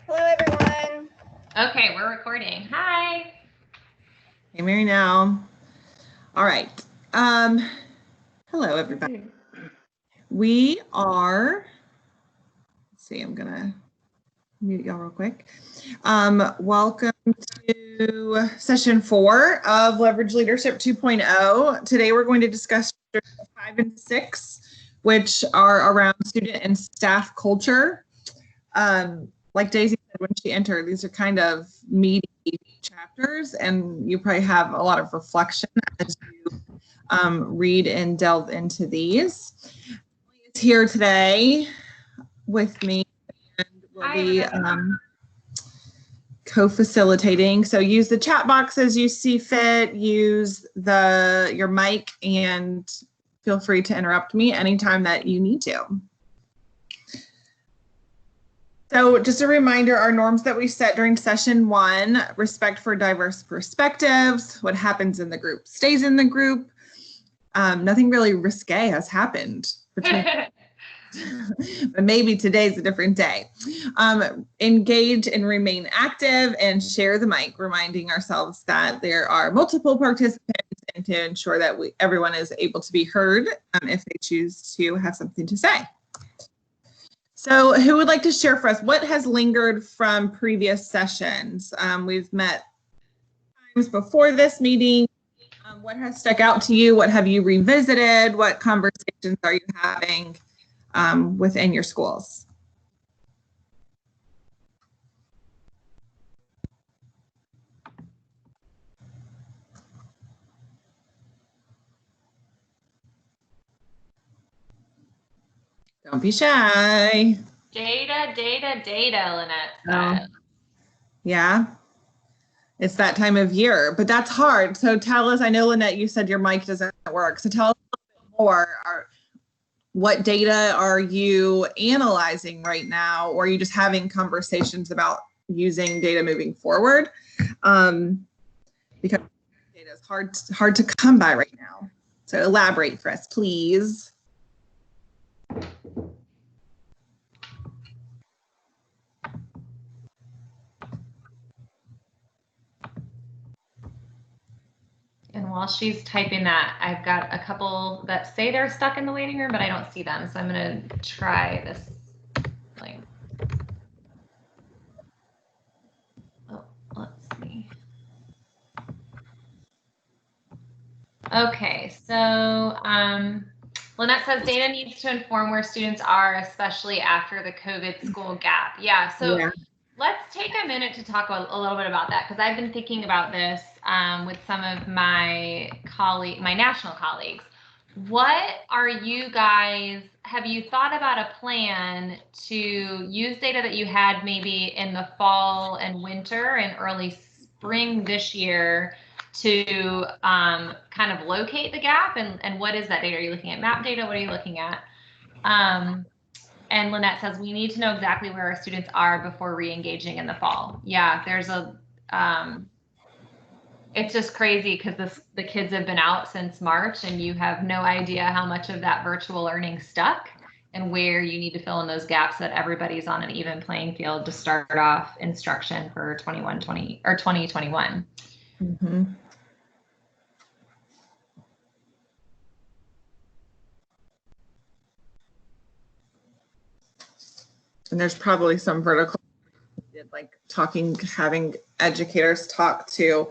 Hello, everyone. Okay, we're recording. Hi. Hey, Mary now. All right. Hello, everybody. We are, let's see, I'm going to mute y'all real quick. Welcome to session 4 of Leverage Leadership 2.0. Today, we're going to discuss 5 and 6, which are around student and staff culture. Like Daisy said when she entered, these are kind of meaty chapters, and you probably have a lot of reflection as you read and delve into these. Emily's here today with me and will be co-facilitating. So use the chat box as you see fit, use your mic, and feel free to interrupt me anytime that you need to. So just a reminder, our norms that we set during session 1, respect for diverse perspectives, what happens in the group stays in the group. Nothing really risque has happened between, but maybe today's a different day. Engage and remain active and share the mic, reminding ourselves that there are multiple participants and to ensure that everyone is able to be heard if they choose to have something to say. So who would like to share for us what has lingered from previous sessions? We've met times before this meeting. What has stuck out to you? What have you revisited? What conversations are you having within your schools? Don't be shy. Data, Lynette. Yeah, it's that time of year, but that's hard. So tell us, I know, Lynette, you said your mic doesn't work. So tell us a little bit more. What data are you analyzing right now, or are you just having conversations about using data moving forward? Because data is hard to come by right now. So elaborate for us, please. And while she's typing that, I've got a couple that say they're stuck in the waiting room, but I don't see them. So I'm going to try this link. Oh, let's see. Okay, so Lynette says data needs to inform where students are, especially after the COVID school gap. Yeah, so let's take a minute to talk a little bit about that, because I've been thinking about this with some of my national colleagues. What are you guys, have you thought about a plan to use data that you had maybe in the fall and winter and early spring this year to kind of locate the gap? And what is that data? Are you looking at map data? What are you looking at? And Lynette says, we need to know exactly where our students are before re-engaging in the fall. Yeah, there's it's just crazy because the kids have been out since March and you have no idea how much of that virtual learning stuck and where you need to fill in those gaps so that everybody's on an even playing field to start off instruction for 2021. Mm-hmm. And there's probably some vertical, like having educators talk to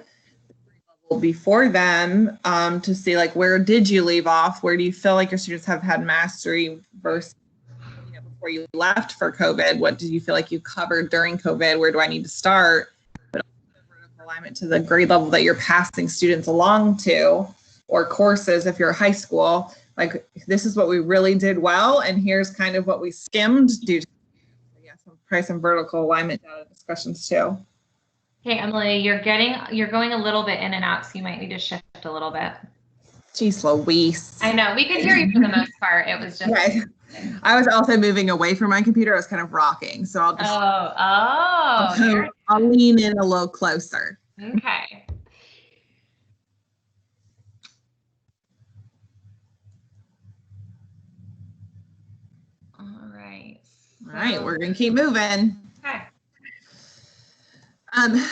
before them to see, like, where did you leave off? Where do you feel like your students have had mastery versus before you left for COVID? What did you feel like you covered during COVID? Where do I need to start? But also vertical alignment to the grade level that you're passing students along to, or courses if you're a high school. Like, this is what we really did well, and here's kind of what we skimmed due to probably some vertical alignment data discussions too. Hey, Emily, you're going a little bit in and out, so you might need to shift a little bit. Geez Louise. I know, we could hear you for the most part. It was just. Okay. I was also moving away from my computer. I was kind of rocking, so I'll just. I'll lean in a little closer. Okay. All right. All right, we're gonna keep moving. Okay.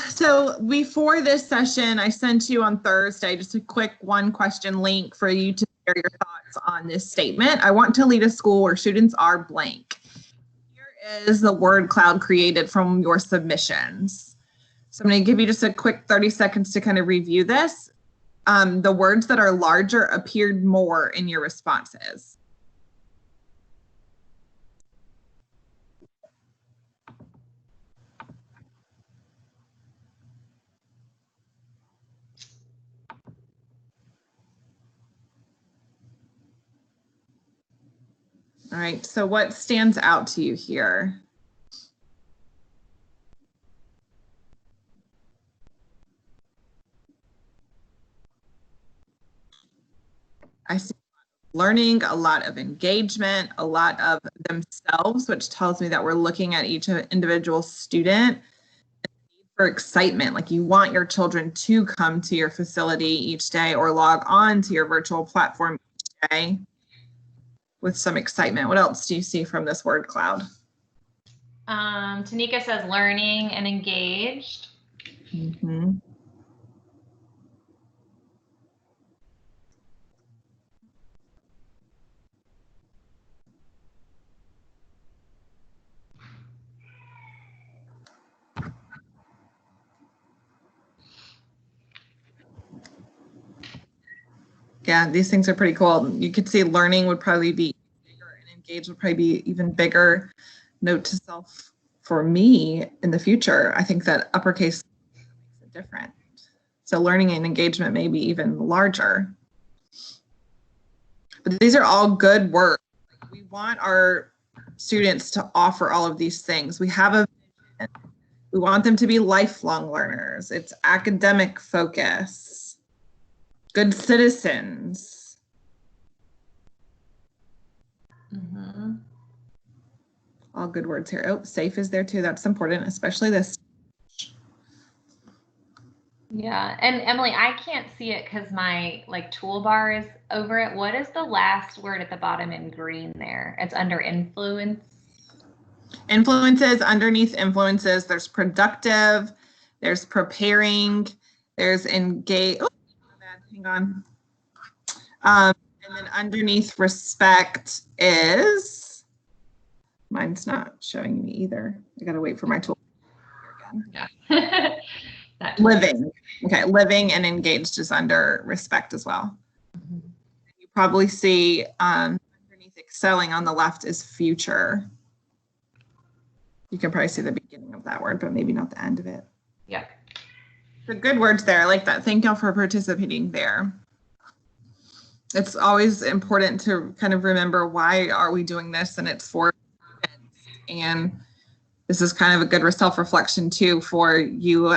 So before this session, I sent you on Thursday just a quick one question link for you to share your thoughts on this statement. I want to lead a school where students are blank. Here is the word cloud created from your submissions. So I'm going to give you just a quick 30 seconds to kind of review this. The words that are larger appeared more in your responses. All right, so what stands out to you here? I see learning, a lot of engagement, a lot of themselves, which tells me that we're looking at each individual student for excitement. Like you want your children to come to your facility each day or log on to your virtual platform each day with some excitement. What else do you see from this word cloud? Tanika says learning and engaged. Mm-hmm. Yeah, these things are pretty cool. You could see learning would probably be bigger and engage would probably be even bigger. Note to self for me in the future, I think that uppercase makes it different. So learning and engagement may be even larger. But these are all good words. We want our students to offer all of these things. We have a vision. We want them to be lifelong learners. It's academic focus, good citizens. Mm-hmm. All good words here. Oh, safe is there too. That's important, especially this. Yeah, and Emily, I can't see it because my toolbar is over it. What is the last word at the bottom in green there? It's under influence. Influences, underneath influences, there's productive, there's preparing, there's engage. Oh, hang on. And then underneath respect is, mine's not showing me either. I gotta wait for my tool. Yeah. Living. Okay, living and engaged is under respect as well. Mm-hmm. You probably see underneath excelling on the left is future. You can probably see the beginning of that word, but maybe not the end of it. Yeah. The good words there. I like that. Thank y'all for participating there. It's always important to kind of remember why are we doing this, and it's for students. And this is kind of a good self-reflection too for you.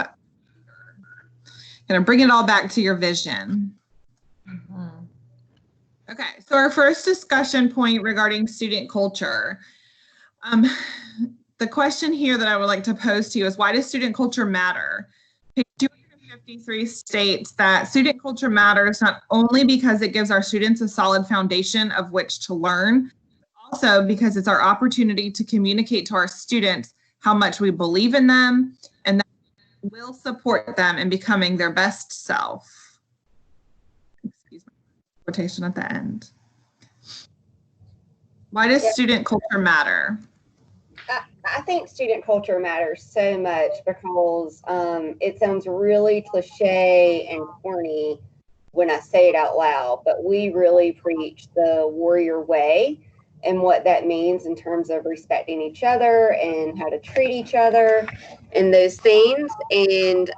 Kind of bring it all back to your vision. Mm-hmm. Okay, so our first discussion point regarding student culture. The question here that I would like to pose to you is, why does student culture matter? Page 253 states that student culture matters not only because it gives our students a solid foundation of which to learn, but also because it's our opportunity to communicate to our students how much we believe in them and that we will support them in becoming their best self. Excuse me, quotation at the end. Why does student culture matter? I think student culture matters so much because it sounds really cliche and corny when I say it out loud, but we really preach the warrior way and what that means in terms of respecting each other and how to treat each other and those things. And,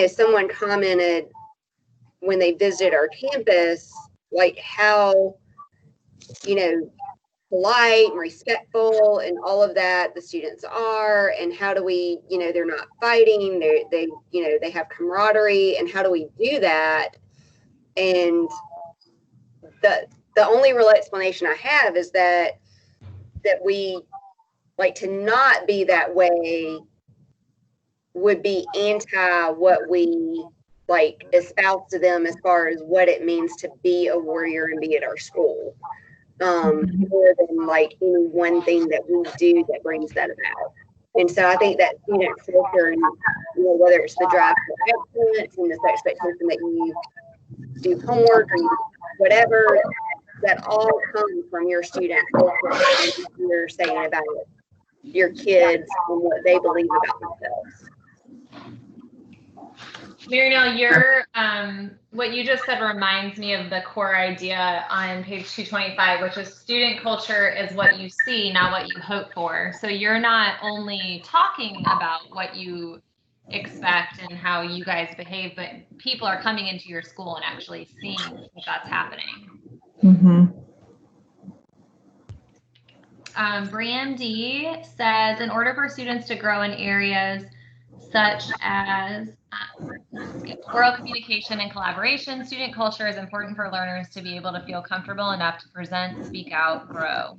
someone commented when they visited our campus, like how, polite and respectful and all of that the students are, and how do we, they're not fighting, they have camaraderie, and how do we do that? And the only real explanation I have is that we like to not be that way would be anti what we espouse to them as far as what it means to be a warrior and be at our school. More than any one thing that we do that brings that about. And so I think that student culture, whether it's the drive for excellence and this expectation that you do homework or you whatever, that all comes from your student culture. You're saying about it, your kids and what they believe about themselves. Marianelle, your what you just said reminds me of the core idea on page 225, which is student culture is what you see, not what you hope for. So you're not only talking about what you expect and how you guys behave, but people are coming into your school and actually seeing that that's happening. Mm-hmm. Brandy says, in order for students to grow in areas such as oral communication and collaboration, student culture is important for learners to be able to feel comfortable enough to present, speak out, grow.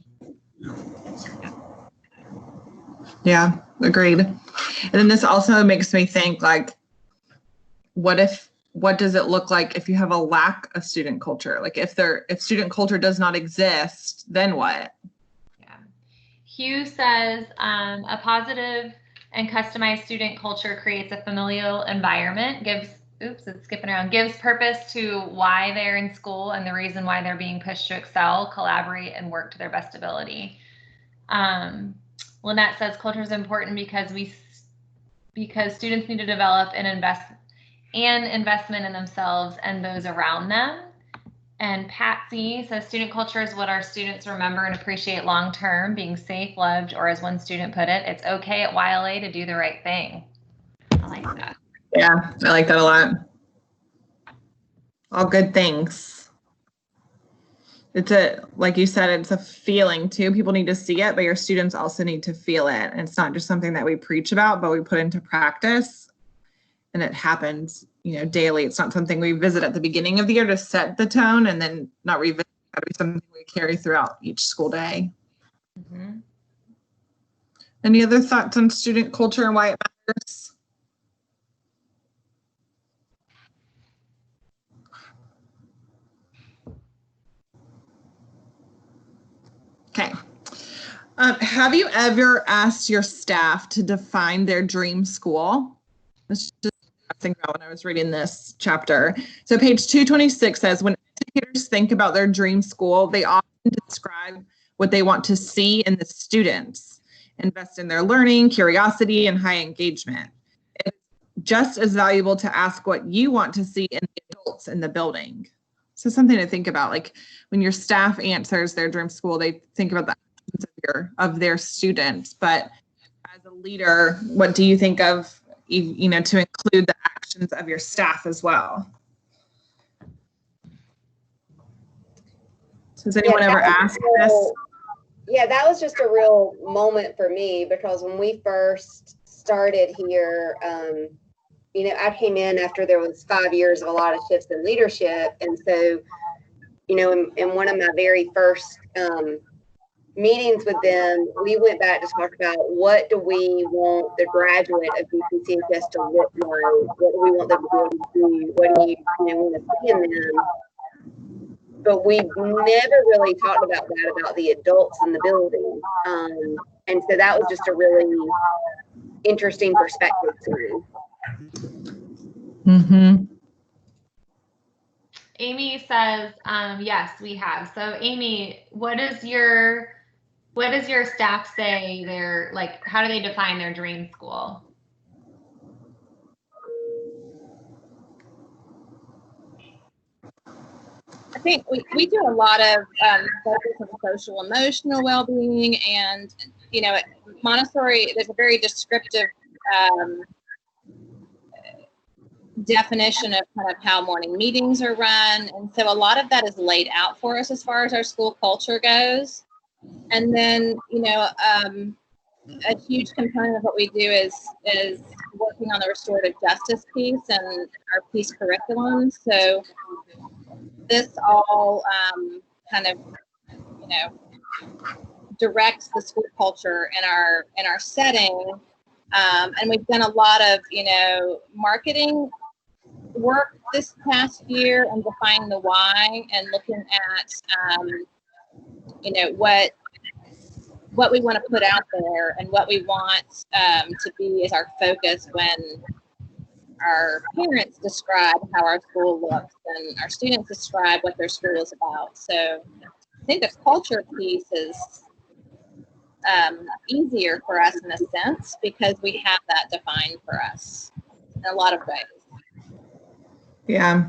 Yeah, agreed. And then this also makes me think, like, what does it look like if you have a lack of student culture? Like if student culture does not exist, then what? Yeah. Hugh says, a positive and customized student culture creates a familial environment, gives purpose to why they're in school and the reason why they're being pushed to excel, collaborate, and work to their best ability. Lynette says culture is important because students need to develop an investment in themselves and those around them. And Patsy says student culture is what our students remember and appreciate long term, being safe, loved, or as one student put it, it's okay at YLA to do the right thing. I like that. Yeah, I like that a lot. All good things. Like you said, it's a feeling too. People need to see it, but your students also need to feel it. And it's not just something that we preach about, but we put into practice. And it happens, daily. It's not something we visit at the beginning of the year to set the tone and then not revisit. It's be something we carry throughout each school day. Mm-hmm. Any other thoughts on student culture and why it matters? Okay. Have you ever asked your staff to define their dream school? Let's just think about when I was reading this chapter. So page 226 says, when educators think about their dream school, they often describe what they want to see in the students, invest in their learning, curiosity, and high engagement. It's just as valuable to ask what you want to see in the adults in the building. So something to think about, like when your staff answers their dream school, they think about the actions of their students. But as a leader, what do you think of, to include the actions of your staff as well? So has anyone ever asked this? Yeah, that was just a real moment for me, because when we first started here, I came in after there was 5 years of a lot of shifts in leadership. And so, in one of my very first meetings with them, we went back to talk about what do we want the graduate of BPCHS to look like? What do we want them to be able to do? What do you want to see in them? But we've never really talked about that, about the adults in the building. And so that was just a really interesting perspective to me. Mm-hmm. Amy says, yes, we have. So Amy, what does your staff say they're like, how do they define their dream school? I think we do a lot of focus on social emotional well-being, and at Montessori there's a very descriptive definition of kind of how morning meetings are run, and so a lot of that is laid out for us as far as our school culture goes. And then a huge component of what we do is working on the restorative justice piece and our peace curriculum. So this all kind of directs the school culture in our setting, and we've done a lot of marketing work this past year and defining the why and looking at what what we want to put out there and what we want to be as our focus when our parents describe how our school looks and our students describe what their school is about. So I think the culture piece is easier for us in a sense because we have that defined for us in a lot of ways. Yeah.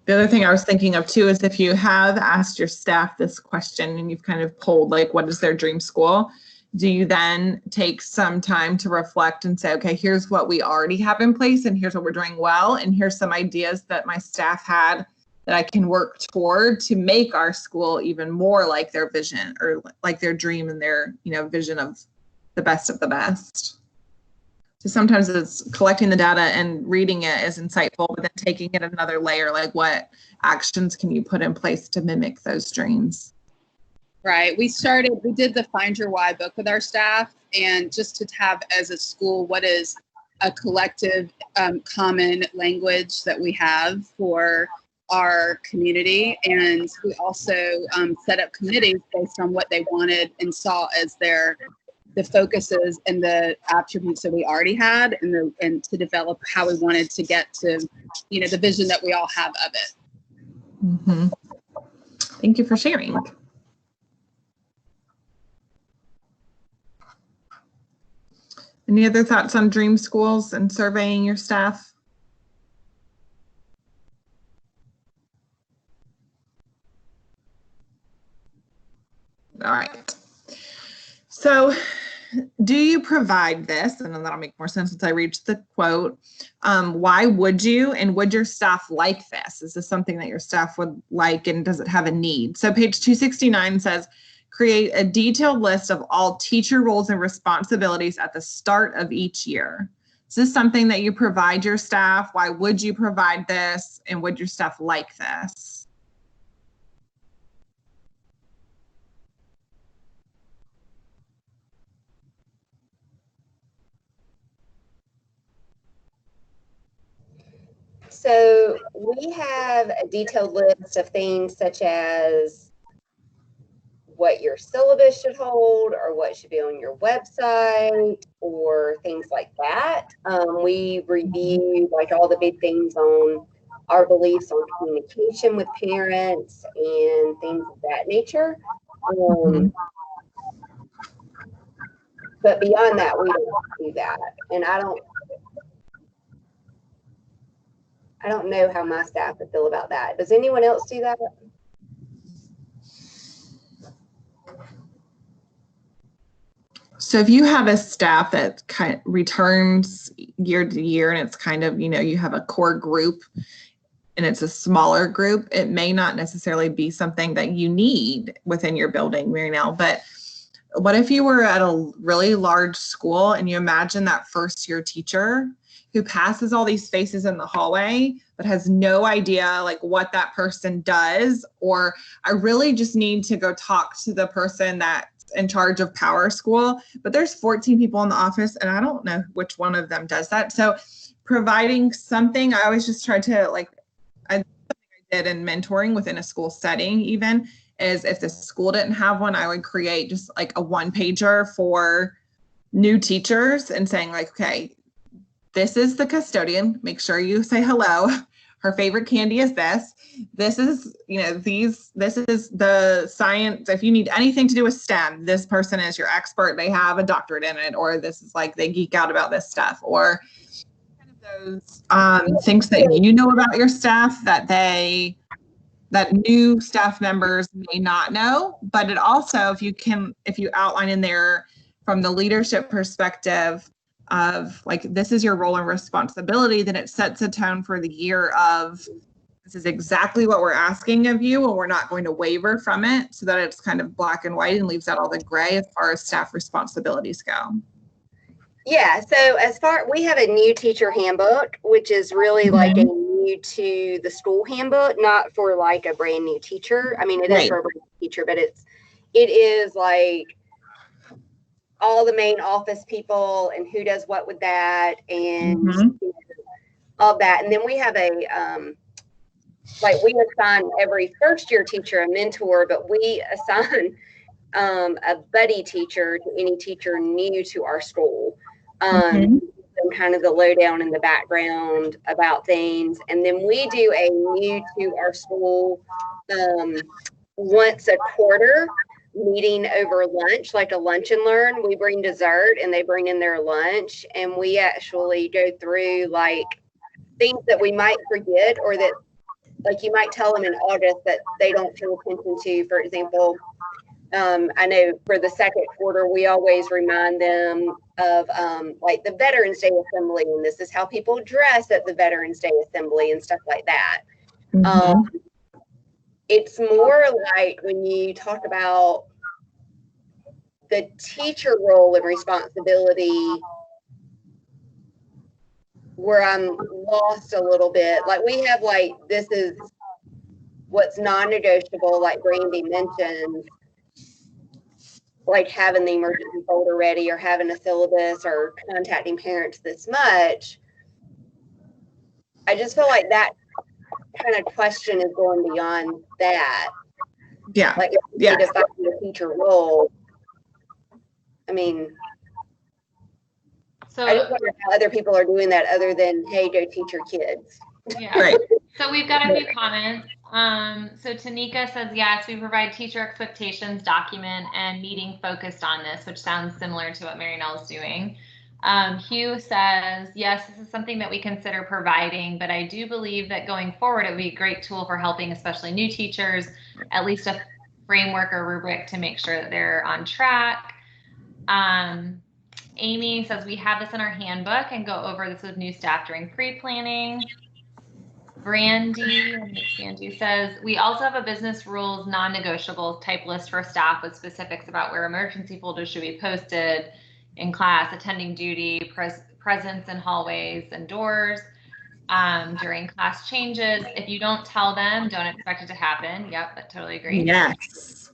The other thing I was thinking of too is if you have asked your staff this question and you've kind of polled like what is their dream school, do you then take some time to reflect and say, okay, here's what we already have in place and here's what we're doing well and here's some ideas that my staff had that I can work toward to make our school even more like their vision or like their dream and their, vision of the best of the best. So sometimes it's collecting the data and reading it is insightful, but then taking it another layer, like what actions can you put in place to mimic those dreams? Right. We did the Find Your Why book with our staff, and just to have as a school, what is a collective common language that we have for our community. And we also set up committees based on what they wanted and saw as the focuses and the attributes that we already had and to develop how we wanted to get to, the vision that we all have of it. Mm-hmm. Thank you for sharing. Any other thoughts on dream schools and surveying your staff? All right. So do you provide this? And then that'll make more sense once I reach the quote. Why would you, and would your staff like this? Is this something that your staff would like, and does it have a need? So page 269 says, create a detailed list of all teacher roles and responsibilities at the start of each year. Is this something that you provide your staff? Why would you provide this? And would your staff like this? So we have a detailed list of things such as what your syllabus should hold or what should be on your website or things like that. We review like all the big things on our beliefs on communication with parents and things of that nature. But beyond that, we don't do that. And I don't know how my staff would feel about that. Does anyone else do that? So if you have a staff that kind of returns year to year and it's kind of, you have a core group and it's a smaller group, it may not necessarily be something that you need within your building, Mary-Nell. But what if you were at a really large school and you imagine that first year teacher who passes all these faces in the hallway, but has no idea like what that person does, or I really just need to go talk to the person that's in charge of Power School, but there's 14 people in the office and I don't know which one of them does that. So providing something, I always just try to I did in mentoring within a school setting even, is if the school didn't have one, I would create just like a one-pager for new teachers and saying like, okay, this is the custodian. Make sure you say hello. Her favorite candy is this. This is, this is the science. If you need anything to do with STEM, this person is your expert. They have a doctorate in it, or this is like, they geek out about this stuff, or kind of those things that you know about your staff that new staff members may not know. But it also, if you outline in there from the leadership perspective, of like, this is your role and responsibility, then it sets a tone for the year of this is exactly what we're asking of you and we're not going to waver from it, so that it's kind of black and white and leaves out all the gray as far as staff responsibilities go. Yeah, so we have a new teacher handbook, which is really like a new to the school handbook, not for like a brand new teacher. I mean, it is for a brand new teacher, but it is like all the main office people and who does what with that and all that. And then we have we assign every first year teacher a mentor, but we assign a buddy teacher to any teacher new to our school. Mhm. Kind of the lowdown in the background about things. And then we do a new to our school once a quarter meeting over lunch, like a lunch and learn. We bring dessert and they bring in their lunch, and we actually go through like things that we might forget, or that like you might tell them in August that they don't pay attention to. For example, I know for the second quarter, we always remind them of like the Veterans Day Assembly, and this is how people dress at the Veterans Day Assembly and stuff like that. Mhm. It's more like when you talk about the teacher role and responsibility, where I'm lost a little bit. Like we have like, this is what's non-negotiable, like Brandy mentioned, like having the emergency folder ready, or having a syllabus, or contacting parents this much. I just feel like that kind of question is going beyond that. Yeah. Like if you Yeah. need to find the teacher role. I mean, So I just wonder how other people are doing that other than, hey, go teach your kids. yeah. Right. So we've got a few comments. So Tanika says, yes, we provide teacher expectations document and meeting focused on this, which sounds similar to what Mary Nell is doing. Hugh says, yes, this is something that we consider providing, but I do believe that going forward, it would be a great tool for helping, especially new teachers, at least a framework or rubric to make sure that they're on track. Amy says, we have this in our handbook and go over this with new staff during pre-planning. Brandy says, we also have a business rules non-negotiables type list for staff with specifics about where emergency folders should be posted in class, attending duty, presence in hallways and doors, during class changes. If you don't tell them, don't expect it to happen. Yep, I totally agree. Yes.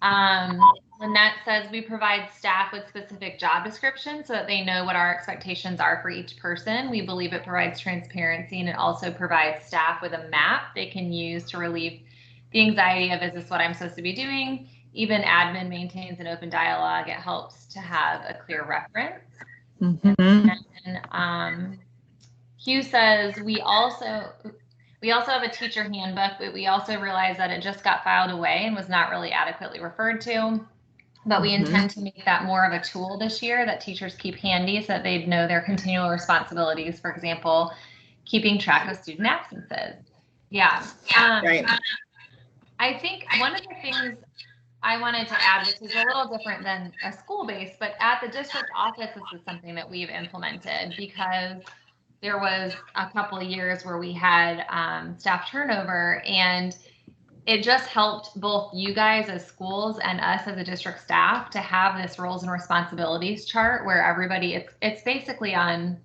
Lynette says, we provide staff with specific job descriptions so that they know what our expectations are for each person. We believe it provides transparency, and it also provides staff with a map they can use to relieve the anxiety of, is this what I'm supposed to be doing? Even admin maintains an open dialogue. It helps to have a clear reference. Mhm. And Hugh says, we also have a teacher handbook, but we also realize that it just got filed away and was not really adequately referred to. But we intend to make that more of a tool this year that teachers keep handy so that they know their continual responsibilities. For example, keeping track of student absences. Yeah. Right. I think one of the things I wanted to add, which is a little different than a school-based, but at the district office, this is something that we've implemented because there was a couple of years where we had staff turnover, and it just helped both you guys as schools and us as a district staff to have this roles and responsibilities chart where everybody, it's basically on,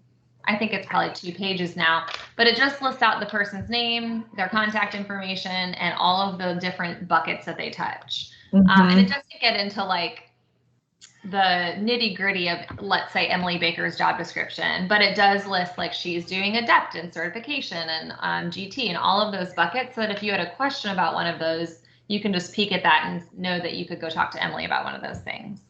I think it's probably 2 pages now, but it just lists out the person's name, their contact information, and all of the different buckets that they touch. And it doesn't get into like the nitty gritty of, let's say, Emily Baker's job description, but it does list like she's doing adept and certification and GT and all of those buckets, so that if you had a question about one of those, you can just peek at that and know that you could go talk to Emily about one of those things.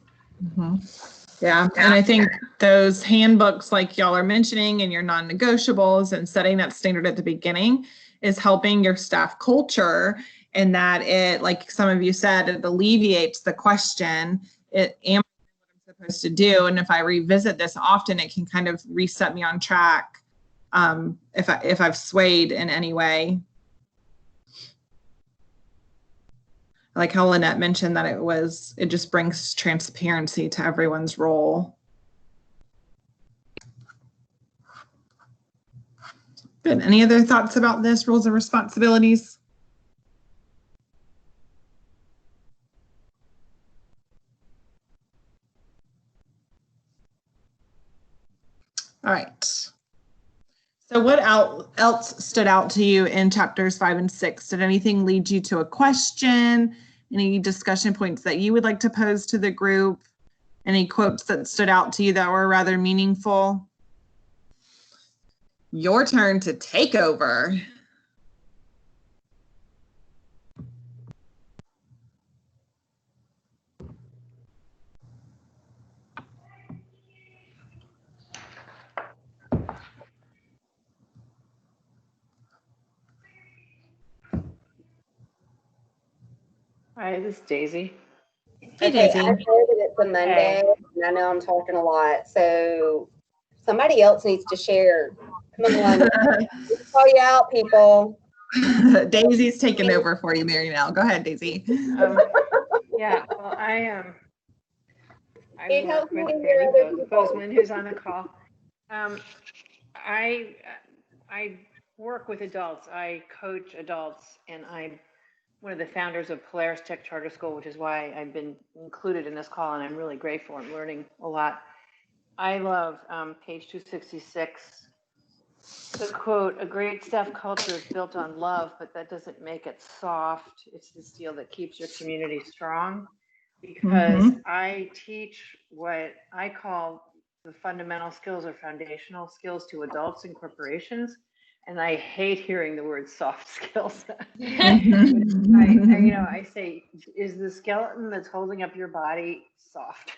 Yeah, and I think those handbooks like y'all are mentioning and your non-negotiables and setting that standard at the beginning is helping your staff culture, and that it, like some of you said, it alleviates the question, am I what I'm supposed to do? And if I revisit this often, it can kind of reset me on track if I've swayed in any way. Like how Lynette mentioned that it just brings transparency to everyone's role. Good. Any other thoughts about this, roles and responsibilities? All right. So what else stood out to you in chapters 5 and 6? Did anything lead you to a question? Any discussion points that you would like to pose to the group? Any quotes that stood out to you that were rather meaningful? Your turn to take over. Hi, this is Daisy. Hey, Okay, Daisy. I know that it's a Monday, and I know I'm talking a lot, so somebody else needs to share. Come on, let's call you out, people. Daisy's taking over for you, Mary Nell. Go ahead, Daisy. Yeah, well, I It work helps me with to hear other Brandy people. Bozeman, who's on the call. I work with adults. I coach adults, and I'm one of the founders of Polaris Tech Charter School, which is why I've been included in this call, and I'm really grateful. I'm learning a lot. I love page 266. The quote, "A great staff culture is built on love, but that doesn't make it soft. It's the steel that keeps your community strong." Because I teach what I call the fundamental skills or foundational skills to adults and corporations. And I hate hearing the word soft skills. I say, is the skeleton that's holding up your body soft?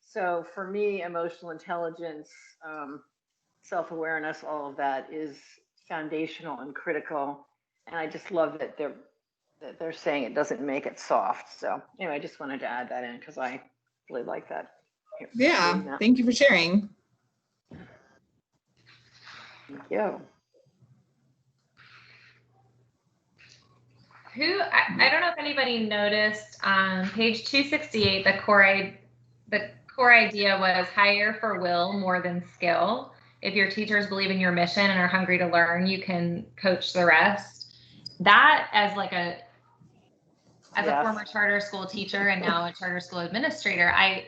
So for me, emotional intelligence, self-awareness, all of that is foundational and critical. And I just love that they're saying it doesn't make it soft. So anyway, I just wanted to add that in because I really like that. Yeah, thank you for sharing. Thank you. I don't know if anybody noticed on page 268, the core idea was hire for will more than skill. If your teachers believe in your mission and are hungry to learn, you can coach the rest. That as a former charter school teacher and now a charter school administrator, I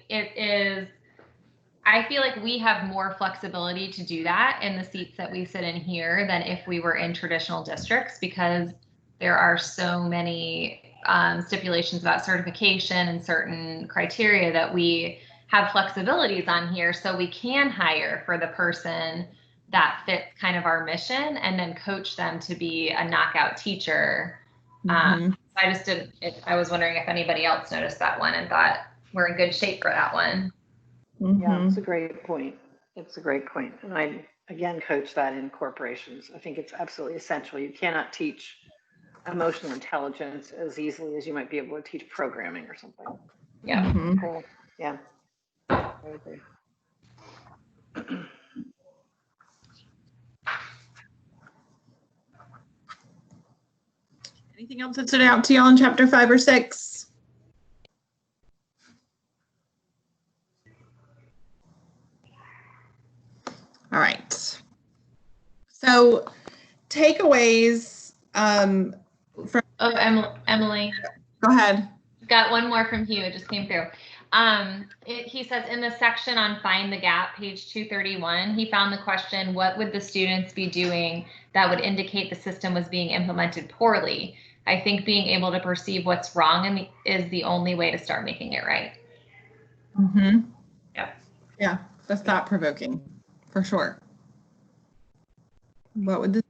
feel like we have more flexibility to do that in the seats that we sit in here than if we were in traditional districts, because there are so many stipulations about certification and certain criteria that we have flexibilities on here, so we can hire for the person that fits kind of our mission and then coach them to be a knockout teacher. I was wondering if anybody else noticed that one and thought we're in good shape for that one. Yeah, it's a great point. It's a great point. And I, again, coach that in corporations. I think it's absolutely essential. You cannot teach emotional intelligence as easily as you might be able to teach programming or something. Yeah. Cool. Yeah. I agree. Anything else that stood out to y'all in chapter 5 or 6? All right. So takeaways from Emily. Go ahead. Got one more from Hugh. It just came through. He says in the section on Find the Gap, page 231, he found the question, what would the students be doing that would indicate the system was being implemented poorly? I think being able to perceive what's wrong is the only way to start making it right. Yeah, that's thought-provoking, for sure. What would the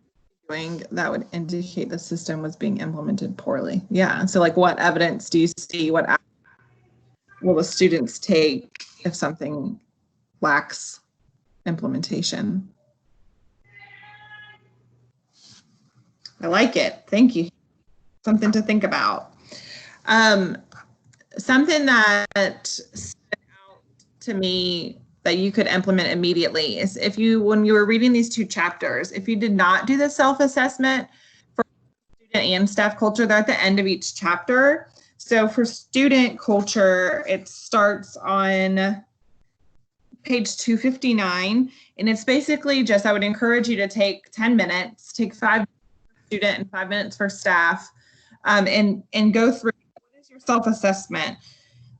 doing that would indicate the system was being implemented poorly? Yeah, so like what evidence do you see? What will the students take if something lacks implementation? I like it. Thank you. Something to think about. Something that stood out to me that you could implement immediately is when you were reading these two chapters, if you did not do the self-assessment for student and staff culture, they're at the end of each chapter. So for student culture, it starts on page 259, and it's basically just, I would encourage you to take 10 minutes, take 5 minutes for student and 5 minutes for staff, and go through what is your self-assessment,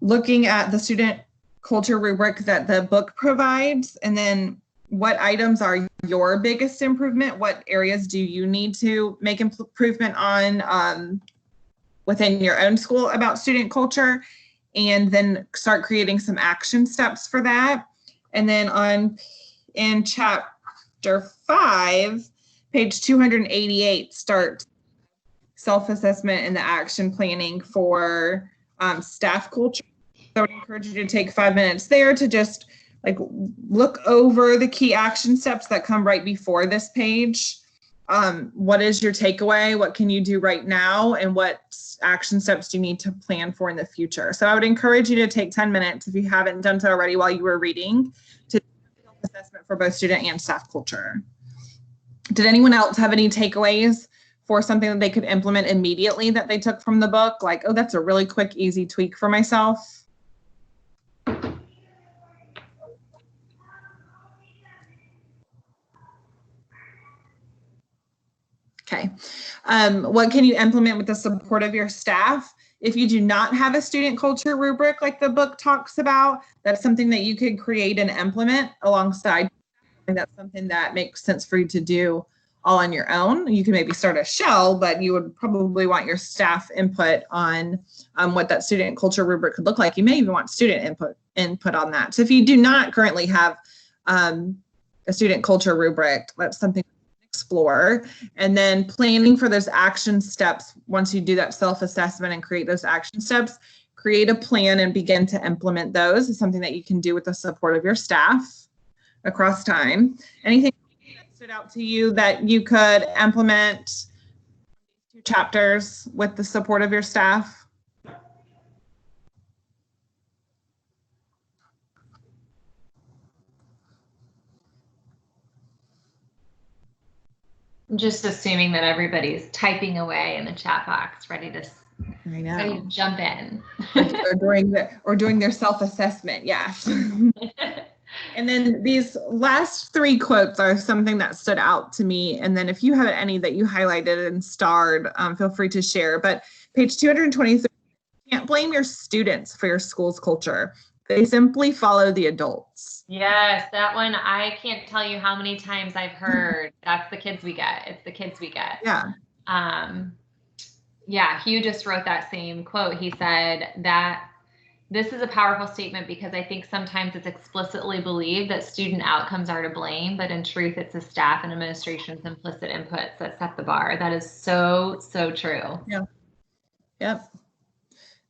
looking at the student culture rubric that the book provides, and then what items are your biggest improvement, what areas do you need to make improvement on within your own school about student culture, and then start creating some action steps for that. And then in chapter 5, page 288 starts self-assessment and the action planning for staff culture. So I would encourage you to take 5 minutes there to just like look over the key action steps that come right before this page what is your takeaway? What can you do right now? And what action steps do you need to plan for in the future? So I would encourage you to take 10 minutes, if you haven't done so already while you were reading, to do a self-assessment for both student and staff culture. Did anyone else have any takeaways for something that they could implement immediately that they took from the book? Like, oh, that's a really quick, easy tweak for myself. Okay. What can you implement with the support of your staff? If you do not have a student culture rubric like the book talks about, that's something that you could create and implement alongside. And that's something that makes sense for you to do all on your own. You can maybe start a shell, but you would probably want your staff input on what that student culture rubric could look like. You may even want student input on that. So if you do not currently have a student culture rubric, that's something explore. And then planning for those action steps. Once you do that self-assessment and create those action steps, create a plan and begin to implement those. Is something that you can do with the support of your staff across time. Anything that stood out to you that you could implement 2 chapters with the support of your staff? I'm just assuming that everybody's typing away in the chat box, ready to jump in. or doing their self-assessment, yes. And then these last 3 quotes are something that stood out to me. And then if you have any that you highlighted and starred, feel free to share. But page 223, you can't blame your students for your school's culture. They simply follow the adults. Yes, that one, I can't tell you how many times I've heard, that's the kids we get. It's the kids we get. Yeah. Yeah, Hugh just wrote that same quote. He said that this is a powerful statement because I think sometimes it's explicitly believed that student outcomes are to blame, but in truth, it's the staff and administration's implicit inputs that set the bar. That is so, so true. Yeah. Yep.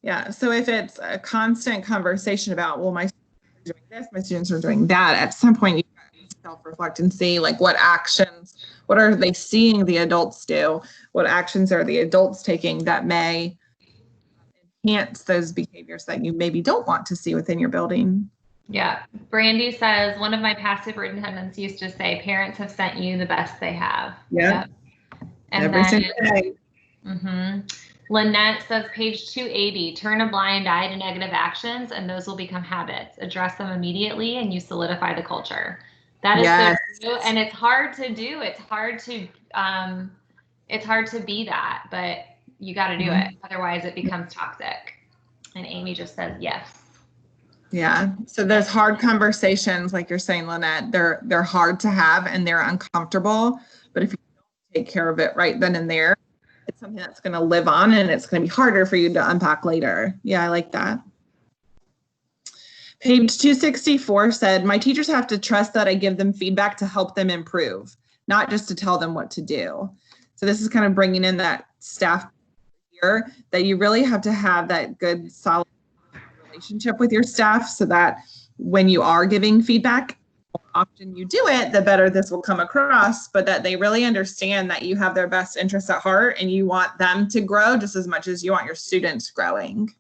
Yeah. So if it's a constant conversation about, well, my students are doing this, my students are doing that, at some point you self-reflect and see like what actions, what are they seeing the adults do? What actions are the adults taking that may enhance those behaviors that you maybe don't want to see within your building? Yeah. Brandy says, one of my past superintendents used to say, parents have sent you the best they have. Yeah. Yep. And every single day. Lynette says, page 280, turn a blind eye to negative actions and those will become habits. Address them immediately and you solidify the culture. That is so true. And it's hard to do. It's hard to be that, but you got to do it. Otherwise it becomes toxic. And Amy just says, yes. Yeah. So those hard conversations, like you're saying, Lynette, they're hard to have and they're uncomfortable. But if you don't take care of it right then and there, it's something that's going to live on and it's going to be harder for you to unpack later. Yeah, I like that. Page 264 said, my teachers have to trust that I give them feedback to help them improve, not just to tell them what to do. So this is kind of bringing in that staff here, that you really have to have that good, solid relationship with your staff so that when you are giving feedback, the more often you do it, the better this will come across, but that they really understand that you have their best interests at heart and you want them to grow just as much as you want your students growing.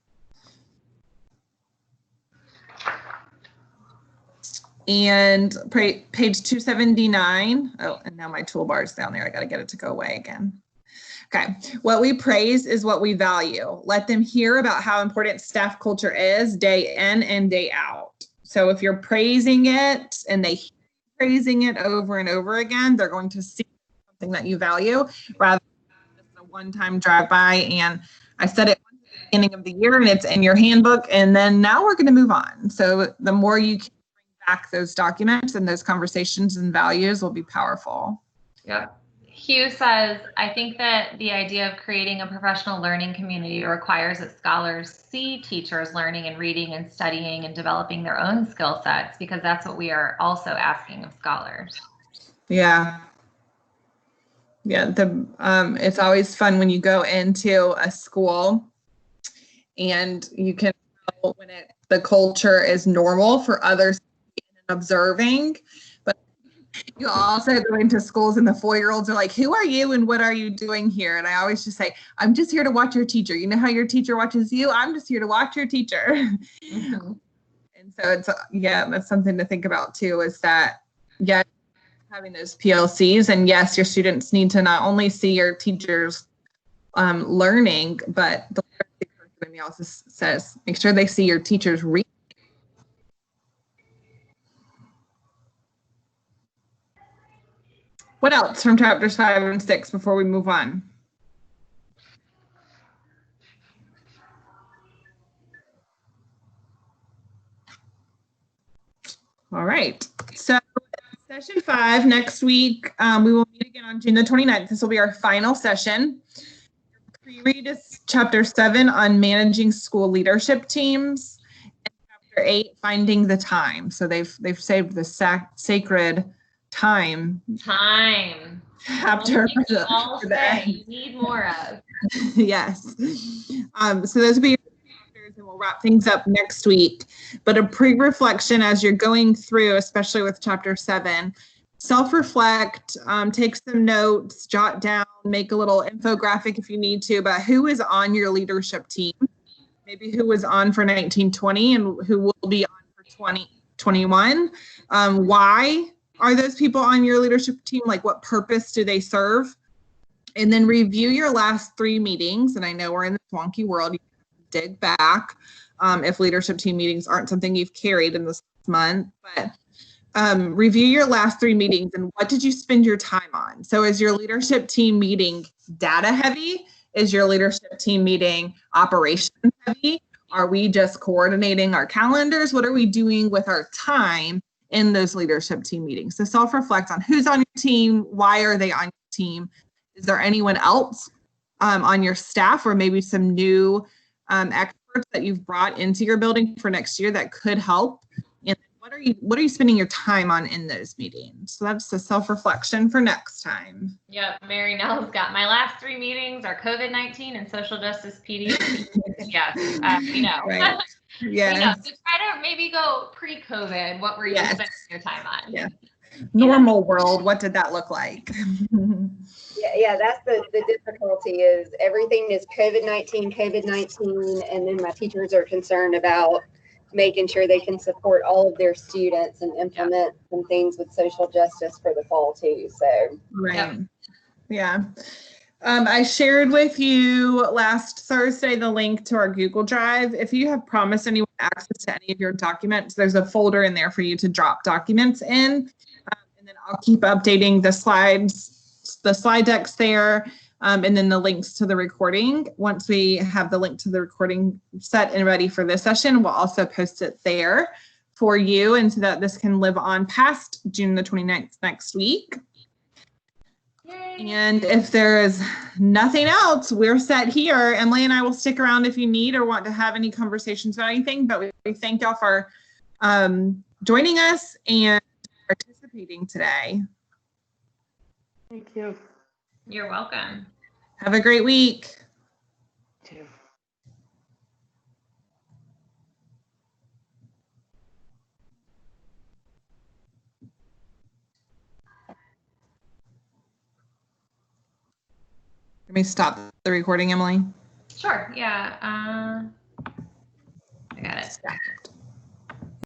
And page 279. Oh, and now my toolbar is down there. I got to get it to go away again. Okay. What we praise is what we value. Let them hear about how important staff culture is day in and day out. So if you're praising it and they hear praising it over and over again, they're going to see something that you value rather than just a one-time drive-by. And I said it at the beginning of the year and it's in your handbook. And then now we're going to move on. So the more you can back those documents and those conversations and values will be powerful. Yeah. Hugh says, I think that the idea of creating a professional learning community requires that scholars see teachers learning and reading and studying and developing their own skill sets, because that's what we are also asking of scholars. Yeah. Yeah. It's always fun when you go into a school and you can know when the culture is normal for others observing, but You also go into schools and the 4-year-olds are like, who are you and what are you doing here? And I always just say, I'm just here to watch your teacher. You know how your teacher watches you? I'm just here to watch your teacher. Mm-hmm. And so it's, that's something to think about too, is that, having those PLCs, and yes, your students need to not only see your teachers learning, but the literacy also says, make sure they see your teachers read. What else from chapters 5 and 6 before we move on? All right. So session 5 next week, we will meet again on June the 29th. This will be our final session. Pre-read is chapter 7 on managing school leadership teams, and chapter 8, finding the time. So they've saved the sacred time chapter for the you need more of. Yes. So those will be chapters, and we'll wrap things up next week. But a pre-reflection as you're going through, especially with chapter 7, self-reflect, take some notes, jot down, make a little infographic if you need to about who is on your leadership team, maybe who was on for 1920 and who will be on for 2021. Why are those people on your leadership team? Like, what purpose do they serve? And then review your last 3 meetings. And I know we're in this wonky world. You can dig back if leadership team meetings aren't something you've carried in this month. But review your last 3 meetings and what did you spend your time on? So is your leadership team meeting data heavy? Is your leadership team meeting operations heavy? Are we just coordinating our calendars? What are we doing with our time in those leadership team meetings? So self-reflect on who's on your team, why are they on your team? Is there anyone else on your staff, or maybe some new experts that you've brought into your building for next year that could help? And what are you spending your time on in those meetings? So that's the self-reflection for next time. Yep, Mary Nell's got my last 3 meetings are COVID-19 and social justice PD. Yes, Right. Yeah. So try to maybe go pre-COVID. What were you spending your time on? Yeah. Normal world. What did that look like? Yeah, that's the difficulty is everything is COVID-19, and then my teachers are concerned about making sure they can support all of their students and implement some things with social justice for the fall too. So right. Yeah. I shared with you last Thursday the link to our Google Drive. If you have promised anyone access to any of your documents, there's a folder in there for you to drop documents in. And then I'll keep updating the slide decks there, and then the links to the recording. Once we have the link to the recording set and ready for this session, we'll also post it there for you, and so that this can live on past June the 29th next week. Yay. And if there is nothing else, we're set here. Emily and I will stick around if you need or want to have any conversations about anything, but we thank y'all for joining us and participating today. Thank you. You're welcome. Have a great week. You too. Let me stop the recording, Emily. Sure. Yeah. I got it.